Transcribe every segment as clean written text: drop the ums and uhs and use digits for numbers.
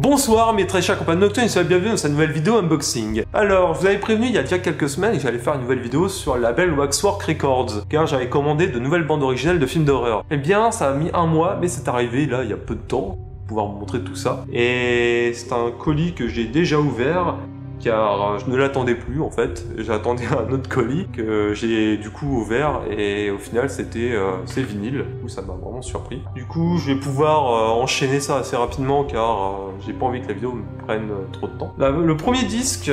Bonsoir mes très chers compagnons nocturnes et soyez bienvenus dans cette nouvelle vidéo unboxing. Alors, je vous avais prévenu il y a déjà quelques semaines que j'allais faire une nouvelle vidéo sur le label Waxwork Records, car j'avais commandé de nouvelles bandes originales de films d'horreur. Eh bien, ça a mis un mois, mais c'est arrivé là il y a peu de temps, pour pouvoir vous montrer tout ça. Et c'est un colis que j'ai déjà ouvert, car je ne l'attendais plus en fait. J'attendais un autre colis que j'ai du coup ouvert et au final c'était c'est vinyle. Du coup ça m'a vraiment surpris. Du coup je vais pouvoir enchaîner ça assez rapidement car j'ai pas envie que la vidéo me prenne trop de temps. Le premier disque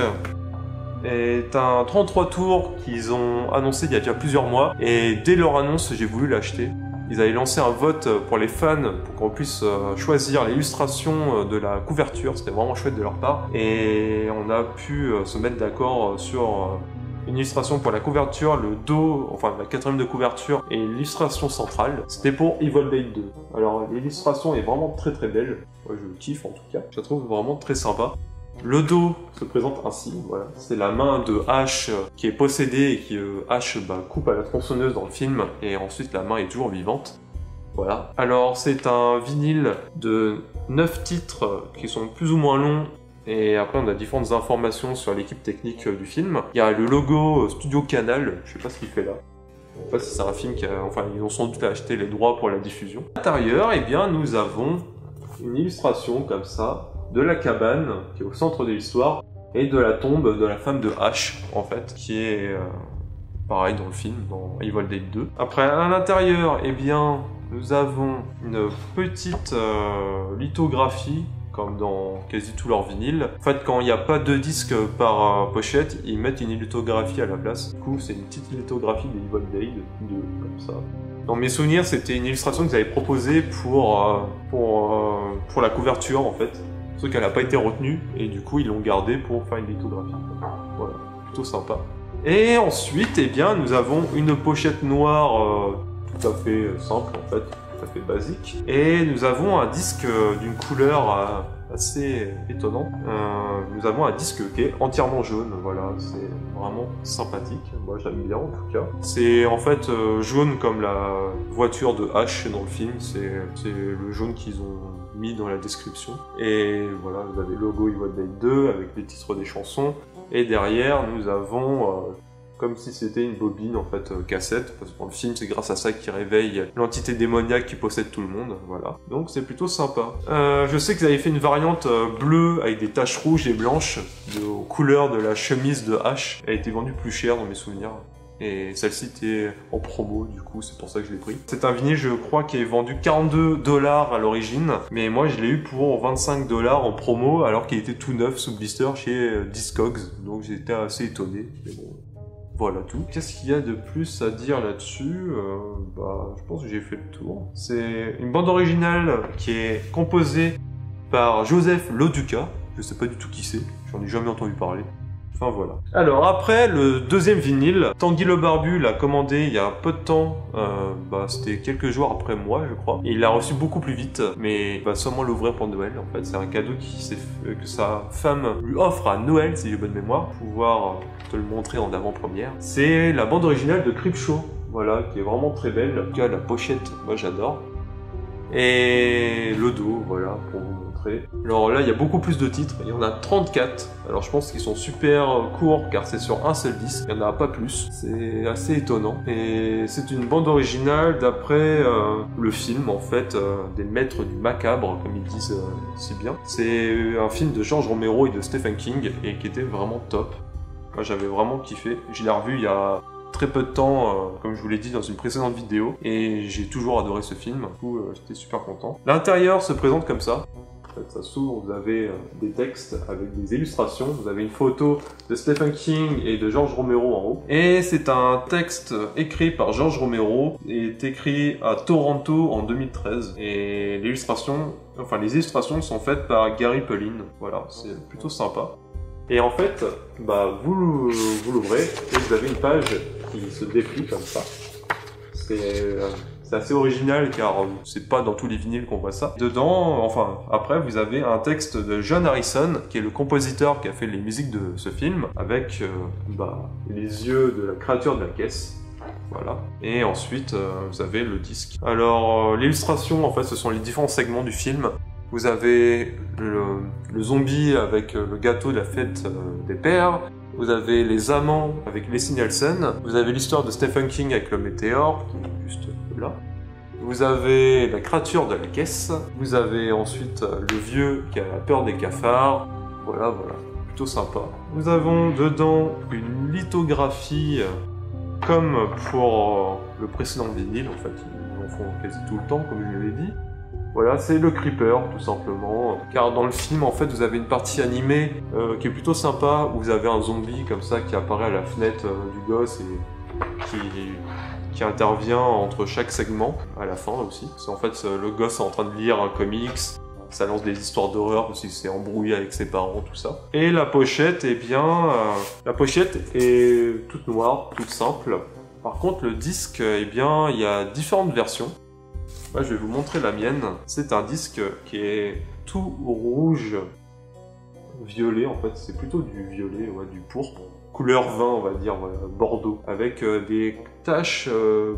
est un 33 tours qu'ils ont annoncé il y a déjà plusieurs mois et dès leur annonce j'ai voulu l'acheter. Ils avaient lancé un vote pour les fans pour qu'on puisse choisir l'illustration de la couverture, c'était vraiment chouette de leur part. Et on a pu se mettre d'accord sur une illustration pour la couverture, le dos, enfin la quatrième de couverture et l'illustration centrale. C'était pour Evil Dead 2. Alors l'illustration est vraiment très très belle, moi je kiffe en tout cas, je la trouve vraiment très sympa. Le dos se présente ainsi, voilà. C'est la main de Ash qui est possédée et qui Ash coupe à la tronçonneuse dans le film et ensuite la main est toujours vivante. Voilà. Alors c'est un vinyle de 9 titres qui sont plus ou moins longs et après on a différentes informations sur l'équipe technique du film. Il y a le logo Studio Canal, je sais pas ce qu'il fait là. Je sais pas si c'est un film qui a... Enfin ils ont sans doute acheté les droits pour la diffusion. À l'intérieur, eh bien nous avons une illustration comme ça de la cabane qui est au centre de l'histoire et de la tombe de la femme de Ash en fait qui est pareil dans le film, dans Evil Dead 2. Après à l'intérieur, eh bien nous avons une petite lithographie comme dans quasi tous leurs vinyles. En fait quand il n'y a pas de disque par pochette, ils mettent une lithographie à la place. Du coup c'est une petite lithographie des Evil Dead 2 comme ça. Dans mes souvenirs, c'était une illustration qu'ils avaient proposée pour la couverture en fait. Sauf qu'elle n'a pas été retenue, et du coup ils l'ont gardée pour faire une lithographie. Voilà, plutôt sympa. Et ensuite, eh bien, nous avons une pochette noire tout à fait simple en fait, tout à fait basique. Et nous avons un disque d'une couleur assez étonnante. Nous avons un disque qui est entièrement jaune, voilà, c'est vraiment sympathique. Moi j'aime bien en tout cas. C'est en fait jaune comme la voiture de Ash dans le film, c'est le jaune qu'ils ont mis dans la description. Et voilà, vous avez le logo Evil Dead 2 avec les titres des chansons. Et derrière, nous avons comme si c'était une bobine en fait cassette, parce que dans le film c'est grâce à ça qu'il réveille l'entité démoniaque qui possède tout le monde, voilà. Donc c'est plutôt sympa. Je sais que vous avez fait une variante bleue avec des taches rouges et blanches aux couleurs de la chemise de Ash. Elle a été vendue plus cher dans mes souvenirs. Et celle-ci était en promo, du coup, c'est pour ça que je l'ai pris. C'est un vinyle, je crois, qui est vendu 42 $ à l'origine, mais moi je l'ai eu pour 25 $ en promo, alors qu'il était tout neuf sous blister chez Discogs, donc j'étais assez étonné. Mais bon, voilà tout. Qu'est-ce qu'il y a de plus à dire là-dessus? Je pense que j'ai fait le tour. C'est une bande originale qui est composée par Joseph Loduca. Je sais pas du tout qui c'est, j'en ai jamais entendu parler. Enfin voilà. Alors après, le deuxième vinyle, Tanguy le Barbu l'a commandé il y a peu de temps, c'était quelques jours après moi je crois, et il l'a reçu beaucoup plus vite, mais il va sûrement l'ouvrir pour Noël en fait, c'est un cadeau que sa femme lui offre à Noël si j'ai bonne mémoire, pour pouvoir te le montrer en avant-première. C'est la bande originale de Creepshow, voilà, qui est vraiment très belle, en tout cas la pochette, moi j'adore. Et le dos, voilà, pour vous montrer. Alors là, il y a beaucoup plus de titres, il y en a 34. Alors je pense qu'ils sont super courts, car c'est sur un seul disque, il n'y en a pas plus. C'est assez étonnant. Et c'est une bande originale d'après le film, en fait, des maîtres du macabre, comme ils disent si bien. C'est un film de George Romero et de Stephen King, et qui était vraiment top. Moi j'avais vraiment kiffé. Je l'ai revu il y a très peu de temps, comme je vous l'ai dit dans une précédente vidéo, et j'ai toujours adoré ce film, du coup j'étais super content. L'intérieur se présente comme ça. En fait, ça s'ouvre, vous avez des textes avec des illustrations, vous avez une photo de Stephen King et de George Romero en haut. Et c'est un texte écrit par George Romero, et est écrit à Toronto en 2013. Et les illustrations sont faites par Gary Pullen. Voilà, c'est plutôt sympa. Et en fait, vous l'ouvrez et vous avez une page qui se déplie comme ça. C'est assez original car c'est pas dans tous les vinyles qu'on voit ça. Dedans, enfin, après vous avez un texte de John Harrison, qui est le compositeur qui a fait les musiques de ce film, avec les yeux de la créature de la caisse. Voilà. Et ensuite, vous avez le disque. Alors, l'illustration, en fait, ce sont les différents segments du film. Vous avez le zombie avec le gâteau de la fête des pères. Vous avez les amants avec Leslie Nielsen. Vous avez l'histoire de Stephen King avec le météore, qui est juste là. Vous avez la créature de la caisse. Vous avez ensuite le vieux qui a la peur des cafards. Voilà, plutôt sympa. Nous avons dedans une lithographie comme pour le précédent vinyle, en fait, ils en font quasi tout le temps, comme je l'avais dit. Voilà, c'est le Creeper, tout simplement. Car dans le film, en fait, vous avez une partie animée qui est plutôt sympa, où vous avez un zombie comme ça qui apparaît à la fenêtre du gosse et qui intervient entre chaque segment, à la fin aussi. C'est en fait, le gosse est en train de lire un comics, ça lance des histoires d'horreur parce qu'il s'est embrouillé avec ses parents, tout ça. Et la pochette, eh bien, la pochette est toute noire, toute simple. Par contre, le disque, eh bien, il y a différentes versions. Là, je vais vous montrer la mienne. C'est un disque qui est tout rouge, violet, en fait, c'est plutôt du violet, ouais, du pourpre. Couleur vin, on va dire, voilà, bordeaux, avec des taches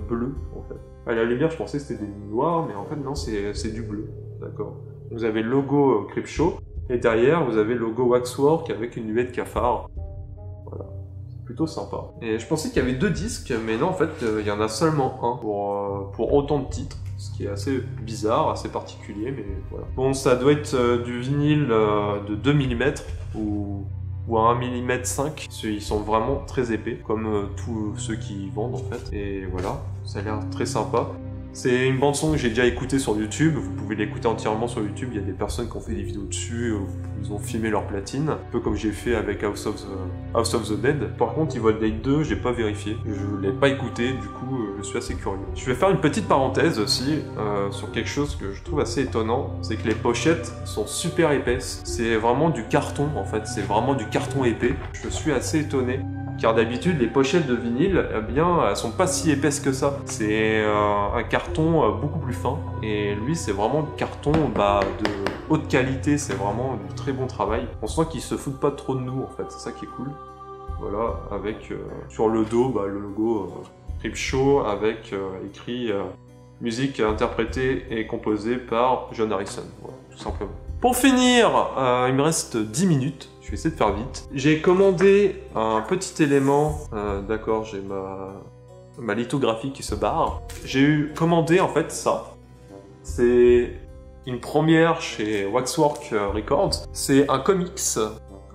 bleues, en fait. À la lumière, je pensais que c'était des noirs, mais en fait, non, c'est du bleu, d'accord. Vous avez le logo Creepshow, et derrière, vous avez le logo Waxwork avec une nuée de cafards. Voilà. C'est plutôt sympa. Et je pensais qu'il y avait 2 disques, mais non, en fait, il y en a seulement un pour autant de titres. Ce qui est assez bizarre, assez particulier, mais voilà. Bon, ça doit être du vinyle de 2 mm ou à 1 mm 5. Ils sont vraiment très épais, comme tous ceux qui vendent en fait. Et voilà, ça a l'air très sympa. C'est une bande-son que j'ai déjà écoutée sur YouTube, vous pouvez l'écouter entièrement sur YouTube, il y a des personnes qui ont fait des vidéos dessus, ils ont filmé leur platine, un peu comme j'ai fait avec House of the Dead. Par contre, Evil Dead 2, j'ai pas vérifié, je l'ai pas écouté, du coup je suis assez curieux. Je vais faire une petite parenthèse aussi sur quelque chose que je trouve assez étonnant, c'est que les pochettes sont super épaisses, c'est vraiment du carton en fait, c'est vraiment du carton épais. Je suis assez étonné. Car d'habitude, les pochettes de vinyle, eh bien, elles sont pas si épaisses que ça. C'est un carton beaucoup plus fin. Et lui, c'est vraiment du carton de haute qualité. C'est vraiment du très bon travail. On sent qu'ils se foutent pas trop de nous, en fait. C'est ça qui est cool. Voilà, avec sur le dos, le logo Creepshow avec écrit musique interprétée et composée par John Harrison. Voilà, tout simplement. Pour finir, il me reste 10 minutes. Je vais essayer de faire vite. J'ai commandé un petit élément. D'accord, j'ai ma lithographie qui se barre. J'ai commandé en fait ça. C'est une première chez Waxwork Records. C'est un comics.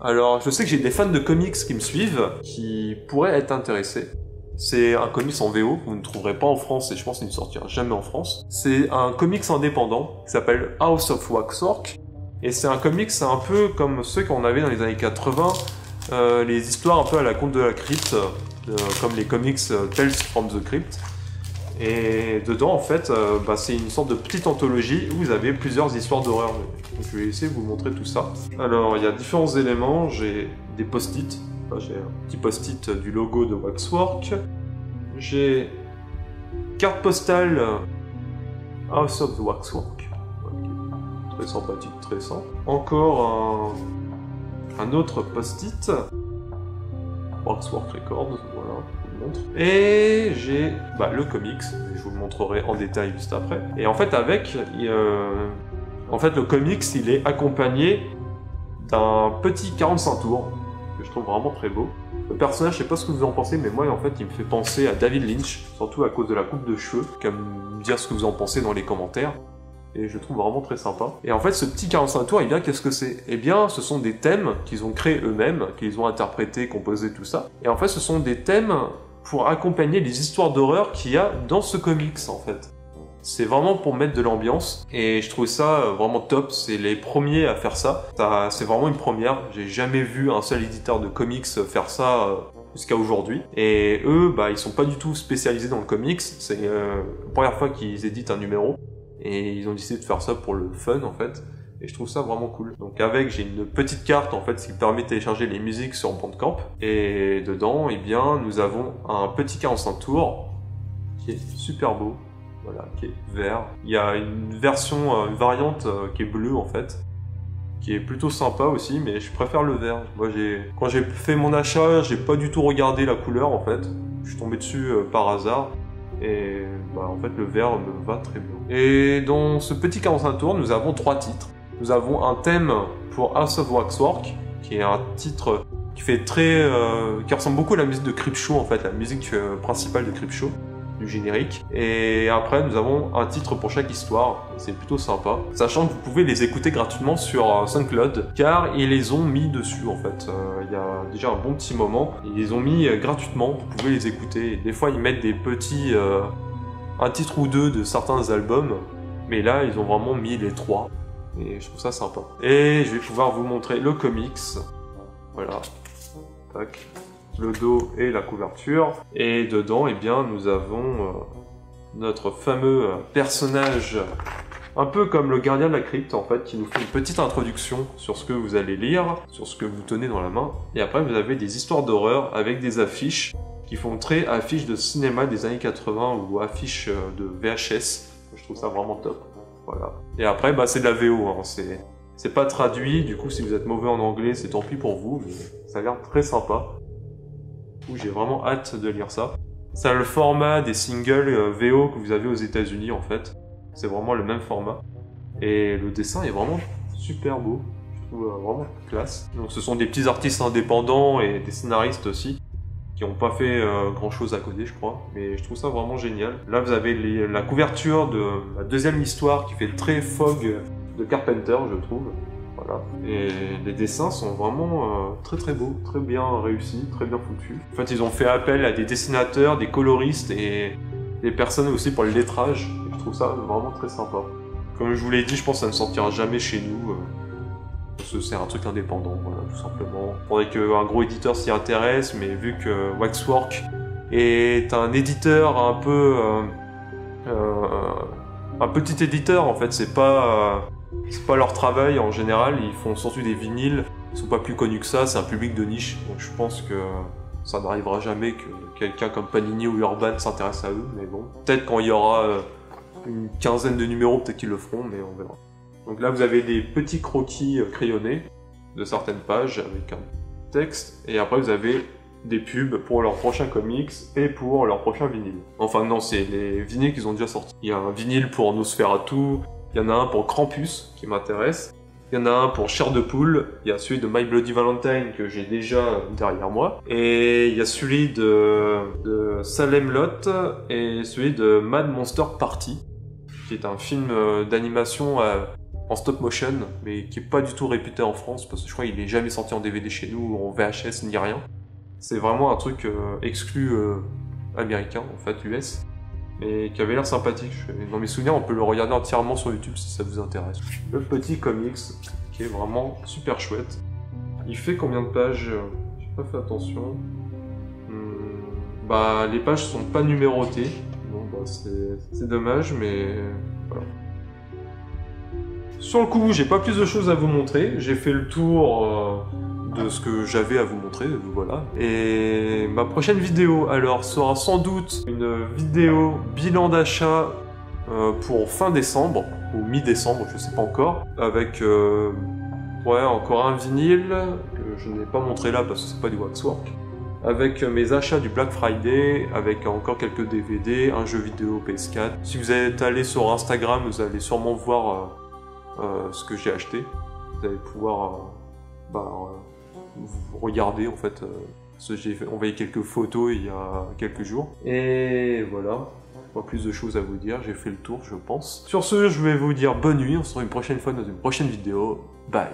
Alors, je sais que j'ai des fans de comics qui me suivent, qui pourraient être intéressés. C'est un comics en VO, vous ne trouverez pas en France et je pense qu'il ne sortira jamais en France. C'est un comics indépendant qui s'appelle House of Waxwork. Et c'est un comics un peu comme ceux qu'on avait dans les années 80, les histoires un peu à la Conte de la Crypte, comme les comics Tales from the Crypt. Et dedans, en fait, c'est une sorte de petite anthologie où vous avez plusieurs histoires d'horreur. Je vais essayer de vous montrer tout ça. Alors, il y a différents éléments. J'ai des post-it. J'ai un petit post-it du logo de Waxwork. J'ai carte postale House of the Waxwork. Très sympathique, très simple. Encore un autre post-it. Waxwork Records, voilà, je vous le montre. Et j'ai le comics, je vous le montrerai en détail juste après. Et en fait, le comics, il est accompagné d'un petit 45 tours, que je trouve vraiment très beau. Le personnage, je sais pas ce que vous en pensez, mais moi, en fait, il me fait penser à David Lynch, surtout à cause de la coupe de cheveux. Qu'à me dire ce que vous en pensez dans les commentaires. Et je le trouve vraiment très sympa. Et en fait, ce petit 45 tours, eh bien, qu'est-ce que c'est? Eh bien, ce sont des thèmes qu'ils ont créés eux-mêmes, qu'ils ont interprétés, composés, tout ça. Et en fait, ce sont des thèmes pour accompagner les histoires d'horreur qu'il y a dans ce comics, en fait. C'est vraiment pour mettre de l'ambiance, et je trouve ça vraiment top, c'est les premiers à faire ça. C'est vraiment une première, j'ai jamais vu un seul éditeur de comics faire ça jusqu'à aujourd'hui. Et eux, ils sont pas du tout spécialisés dans le comics, c'est la première fois qu'ils éditent un numéro. Et ils ont décidé de faire ça pour le fun en fait. Et je trouve ça vraiment cool. Donc j'ai une petite carte en fait qui permet de télécharger les musiques sur Bandcamp. Et dedans, eh bien, nous avons un petit 45 tours qui est super beau. Voilà, qui est vert. Il y a une version, une variante qui est bleue en fait. Qui est plutôt sympa aussi, mais je préfère le vert. Moi, quand j'ai fait mon achat, j'ai pas du tout regardé la couleur en fait. Je suis tombé dessus par hasard. Et en fait le vert me va très bien. Et dans ce petit 45 tours, nous avons 3 titres. Nous avons un thème pour House of Waxwork, qui est un titre qui fait qui ressemble beaucoup à la musique de Creepshow en fait, la musique principale de Creepshow, du générique. Et après, nous avons un titre pour chaque histoire, c'est plutôt sympa. Sachant que vous pouvez les écouter gratuitement sur SoundCloud, car ils les ont mis dessus en fait. Il y a déjà un bon petit moment, ils les ont mis gratuitement, vous pouvez les écouter. Et des fois, ils mettent des petits... un titre ou deux de certains albums, mais là, ils ont vraiment mis les 3. Et je trouve ça sympa. Et je vais pouvoir vous montrer le comics. Voilà. Tac. Le dos et la couverture. Et dedans, eh bien, nous avons notre fameux personnage, un peu comme le gardien de la crypte, en fait, qui nous fait une petite introduction sur ce que vous allez lire, sur ce que vous tenez dans la main. Et après, vous avez des histoires d'horreur avec des affiches qui font très affiches de cinéma des années 80 ou affiches de VHS. Je trouve ça vraiment top. Voilà. Et après, bah, c'est de la VO, hein. C'est pas traduit, du coup, si vous êtes mauvais en anglais, c'est tant pis pour vous, mais ça a l'air très sympa. J'ai vraiment hâte de lire ça. C'est le format des singles VO que vous avez aux États-Unis en fait. C'est vraiment le même format. Et le dessin est vraiment super beau. Je trouve vraiment classe. Donc ce sont des petits artistes indépendants et des scénaristes aussi qui n'ont pas fait grand chose à côté, je crois. Mais je trouve ça vraiment génial. Là, vous avez la couverture de la deuxième histoire qui fait très Fog de Carpenter, je trouve. Voilà. Et les dessins sont vraiment très très beaux, très bien réussis, très bien foutus. En fait, ils ont fait appel à des dessinateurs, des coloristes et des personnes aussi pour le lettrage. Et je trouve ça vraiment très sympa. Comme je vous l'ai dit, je pense que ça ne sortira jamais chez nous. Parce que c'est un truc indépendant, voilà, tout simplement. Il faudrait qu'un gros éditeur s'y intéresse, mais vu que Waxwork est un éditeur un peu... un petit éditeur, en fait, c'est pas leur travail en général, ils font surtout des vinyles, ils sont pas plus connus que ça, c'est un public de niche, donc je pense que ça n'arrivera jamais que quelqu'un comme Panini ou Urban s'intéresse à eux, mais bon. Peut-être quand il y aura une quinzaine de numéros, peut-être qu'ils le feront, mais on verra. Donc là vous avez des petits croquis crayonnés de certaines pages avec un texte, et après vous avez des pubs pour leurs prochains comics et pour leurs prochains vinyles. Enfin non, c'est les vinyles qu'ils ont déjà sortis. Il y a un vinyle pour Nosferatu, il y en a un pour Krampus, qui m'intéresse. Il y en a un pour Chair de Poule. Il y a celui de My Bloody Valentine, que j'ai déjà derrière moi. Et il y a celui de Salem Lot et celui de Mad Monster Party, qui est un film d'animation en stop motion, mais qui est pas du tout réputé en France, parce que je crois qu'il est jamais sorti en DVD chez nous, ou en VHS, ni rien. C'est vraiment un truc exclu américain, en fait, US. Mais qui avait l'air sympathique. Dans mes souvenirs, on peut le regarder entièrement sur YouTube si ça vous intéresse. Le petit comics, qui est vraiment super chouette. Il fait combien de pages? J'ai pas fait attention. Bah, les pages sont pas numérotées. Bon, bah, c'est dommage, mais voilà. Sur le coup, j'ai pas plus de choses à vous montrer. J'ai fait le tour de ce que j'avais à vous montrer, voilà. Et ma prochaine vidéo, alors, sera sans doute une vidéo bilan d'achat pour fin décembre, ou mi-décembre, je sais pas encore, avec, ouais, encore un vinyle, que je n'ai pas montré là parce que c'est pas du Waxwork, avec mes achats du Black Friday, avec encore quelques DVD, un jeu vidéo PS4. Si vous êtes allé sur Instagram, vous allez sûrement voir ce que j'ai acheté. Vous allez pouvoir vous regarder en fait, j'ai envoyé quelques photos il y a quelques jours. Et voilà, pas plus de choses à vous dire, j'ai fait le tour je pense. Sur ce, je vais vous dire bonne nuit, on se retrouve une prochaine fois dans une prochaine vidéo. Bye.